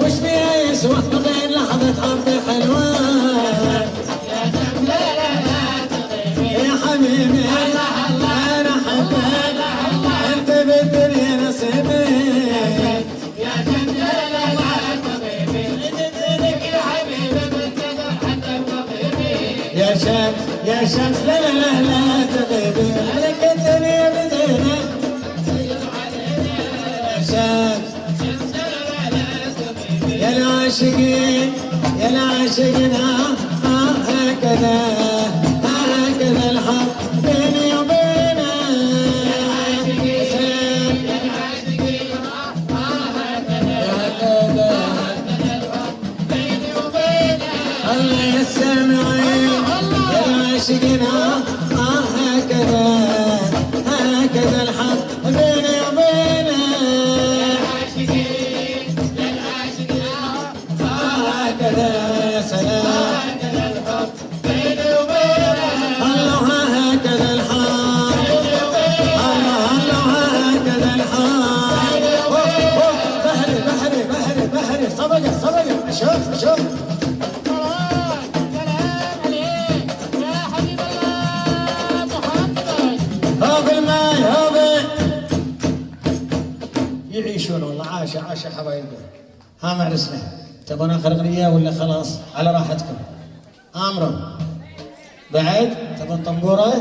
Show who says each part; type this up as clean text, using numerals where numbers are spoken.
Speaker 1: وش فيها يسوى غير لحظة حب حلوة يا حبيبي أنا حبك أنت بالدنيا نصيبي يا جميل حبيبي جدك يا حبيبي بالقدر حتى بطبيبي يا شمس لا لا لا لا تغيبي عليك الدنيا بدينا يا شمس يا العاشقين يا العاشقين هكذا هكذا الحب بيني وبينك يا سلام يا العاشقين هكذا الحب بيني وبينك الله يا السامعين يا العاشقين هكذا هكذا الحب بيني وبينك يا سلام هكذا الحب بيني وبينك الله هكذا الحب الله هكذا الحب بحري بحري بحري بحري صبقة شوف
Speaker 2: سلام عليك يا حبيب الله محمد.
Speaker 1: هوب الماي هوب يعيشون والله عاش حبايبنا. ها معرسنا تبون اخر اغنيه ولا خلاص على راحتكم؟ امرهم بعد تبون طنبوره؟